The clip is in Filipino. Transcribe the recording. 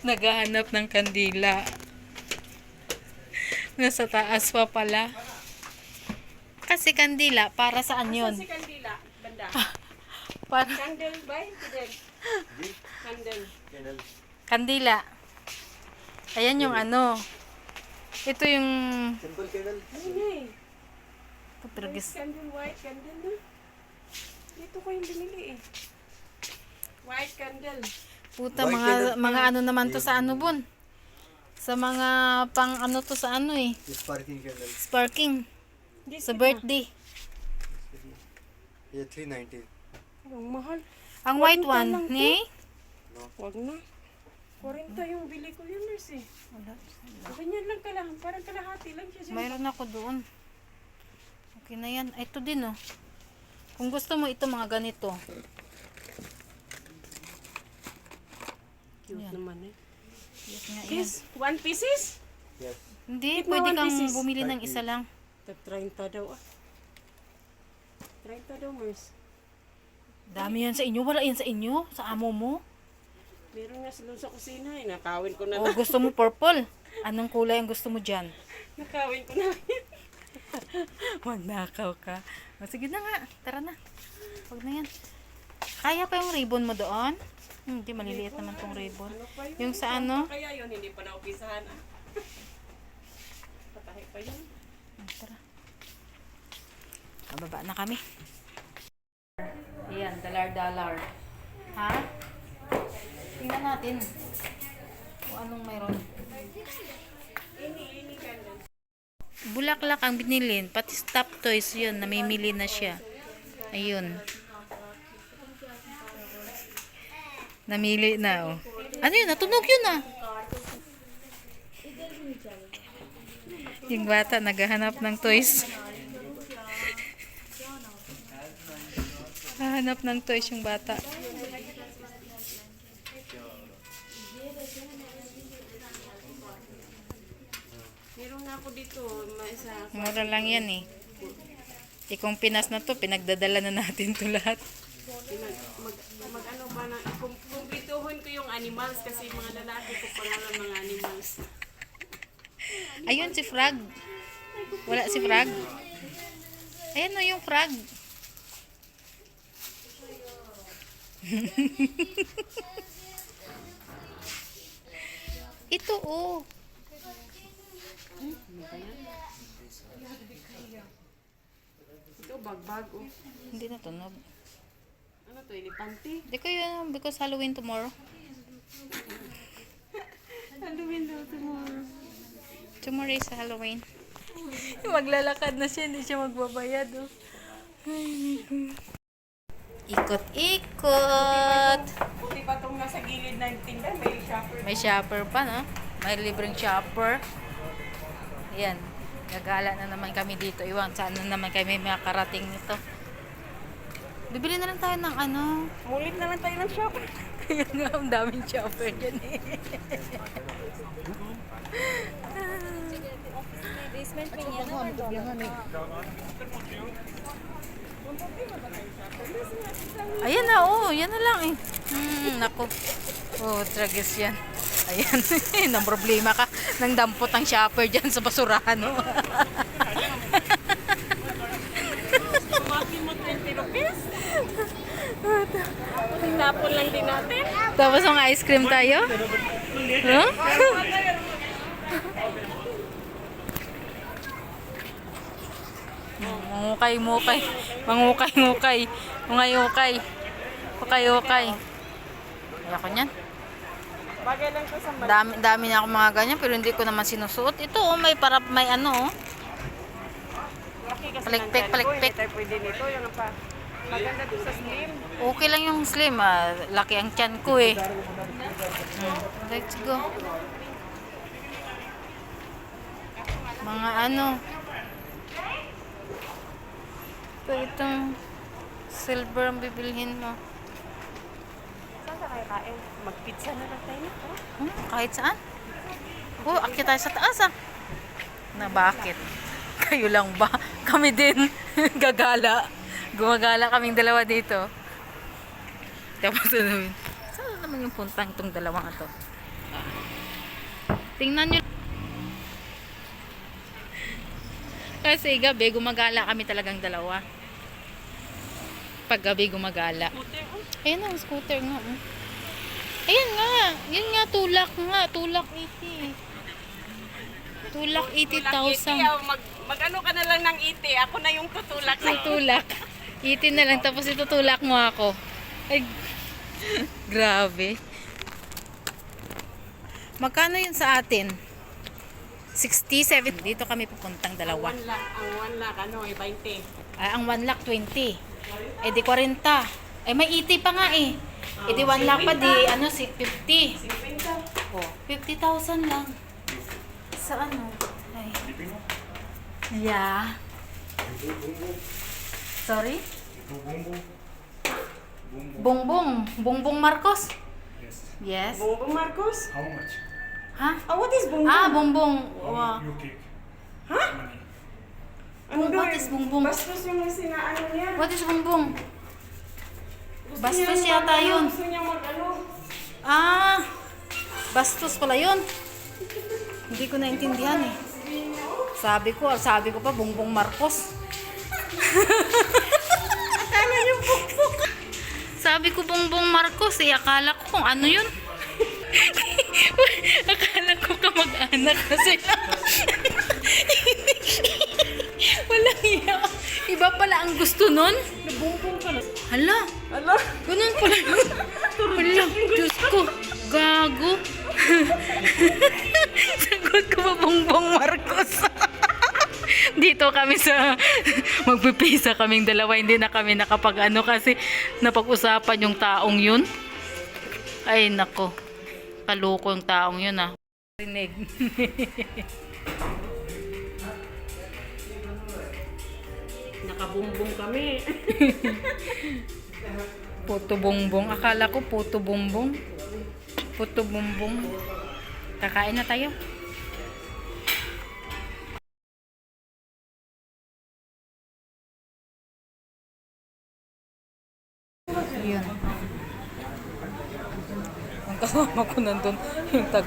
Naghahanap ng kandila. Nasa taas pa pala. Kasi kandila, para saan yun? Si Kandila, banda. Para Candle ba? Fidel. Candle. kandila. Ayan yung ano. Ito yung Simple candle. Ano eh? Putragis. Candle, white candle na. Dito ko yung binili eh. White candle. Puta, White mga candle. mga ano naman to sa ano, Bon? Sa mga pang ano to sa ano eh. Sparking candle. Sparking. Sa birthday. Yeah, 390. Ang mahal. Ang white 40 one, lang to. ni? Wag na. 40 yung bili ko yun, Mercy. Ganyan lang kalahan. Parang kalahati lang siya. Mayroon ako doon. Okay na yan. Ay, ito din oh. Kung gusto mo ito mga ganito. Cute Yan. naman eh. Yes nga yan. Yes, 1 pieces? Yes. Hindi, Ito, pwede one kang pieces. bumili ng isa lang. 30 daw ah. 30 daw, Mers. Dami yan sa inyo. Wala yan sa inyo. Sa amo mo. Meron nga sila sa kusina eh. Nakawin ko na O gusto mo purple. Anong kulay ang gusto mo dyan? Nakawin ko na. Magnakaw ka. O, sige na nga. Tara na. Huwag na yan. Kaya pa yung ribbon mo doon? Hindi, maliliit naman tong ribbon. Ano pa yun? Yung sa ano? Kaya yun, hindi pa naupisahan ah. Patahi pa yun. Tara. Bababa na kami. Ayan, $1. Ha? Tingnan natin kung anong mayroon. Bulaklak ang binilin. Pati stop toys yun. Namimili na siya. Ayun. Namili na, oh. Ano yun? Natunog yun, ah. Yung bata naghahanap ng toys. Hahanap ng toys yung bata. Meron nga ako dito. May isa. Mura lang yan eh. Kung Pinas na to, pinagdadala na natin to lahat. Mag ano ba na, kumplituhin ko yung animals kasi mga lalaki ko pangalan mga animals. Ayun si Frog. Wala si Frog. Ayan o yung Frog. Ito oh. Ito, bagbag oh. Hindi na tunog. Ano to, elepante? Di ko yun because Halloween tomorrow. Halloween daw tomorrow. Tomorrow is Halloween. Maglalakad na siya, hindi siya magbabayad oh. Ikot-ikot. Buti pa itong nasa gilid na tinda, may shopper. May shopper pa, no? May libreng shopper. Yan. Gagala na naman kami dito. Iwan, saan na naman kami makarating nito. Bibili na lang tayo ng ano. Mulit na lang tayo ng shopper. Kaya nga, ang daming shopper dyan eh. Ayan na, oh. Yan na lang eh. Naku. Oh, tragis yan. Ayan. Nang problema ka. Nang dampot ang shopper dyan sa basurahan, no? Tumaki mo 20 rupees. Tinapon lang din natin. Tapos mga ice cream tayo? Huh? Mangukay-mukay. Mangukay-mukay. Ungay-ukay. Ukay-ukay. Ayoko niyan. Bagay lang ko sa Dami na ako mga ganyan pero hindi ko naman sinusuot. Ito oh, may para may ano oh. malaki kasi Palikpik, ng tiyan ko, palikpik. Hindi tayo pwede nito. Yung pa. Maganda to sa slim. Okay lang yung slim ah. Laki ang tiyan ko eh. Let's go. Mga ano. Itong silver ang bibilhin mo. Saan ka kayo kain? Mag-pizza na lang tayo. Kahit saan. Oh, akyat tayo sa taas ah. Na bakit? Kayo lang ba? Kami din. Gagala. Gumagala kaming dalawa dito. Tapos ano, saan naman yung puntang itong dalawang ito? Tingnan nyo. Kasi gabi, gumagala kami talagang dalawa. Pag gabi, gumagala. Ayan ang scooter nga. Oh. Ayan nga. Yan nga, tulak nga. Tulak 80. Tulak 80,000. Mag-ano ka na lang ng 80. Ako na yung tutulak. Tutulak. 80 na lang, tapos itutulak mo ako. Ay, grabe. Magkano yun sa atin? 67. Dito kami pupuntang dalawa. Ang 1 lakh, 20. Ay, ang 1 lakh 20. Eh di 40. Eh may 80 pa nga eh. Eh di 1 lakh pa di, ano, 50. 50. Oh, 50,000 lang. Sa ano? Ay. Yeah. Sorry? Bongbong. Bongbong Marcos? Yes. Bongbong Marcos? How much? Ha? What is bongbong? Ah, bongbong. Wow. You kick. Ha? Money. Ano What daw is eh? bongbong? Bastos yung sinaano niya. What is bongbong? Gusto Bastos niya yata yun. Gusto niya mag-ano. Ah, bastos pala yun. Hindi ko naintindihan eh. Sabi ko pa, Bongbong Marcos. Akala niyo bongbong. Sabi ko Bongbong Marcos eh, akala ko kung ano yun. Akala ko kamag-anak na sila. Walang iya. Iba pala ang gusto nun. Bongbong ka na. Hala, Ala? ganun pala yun. Hala, Diyos ko, gago. Sagot ko pa Bongbong Marcos. Dito kami sa magpipisa kaming dalawa, hindi na kami nakapag-ano kasi napag-usapan yung taong yun. Ay nako, kaloko yung taong yun ah. Rinig. Nakabumbong kami. Puto bongbong. Akala ko puto bongbong. Puto bongbong. Kakain na tayo. Yun. Ang kasama ko nandun yung tag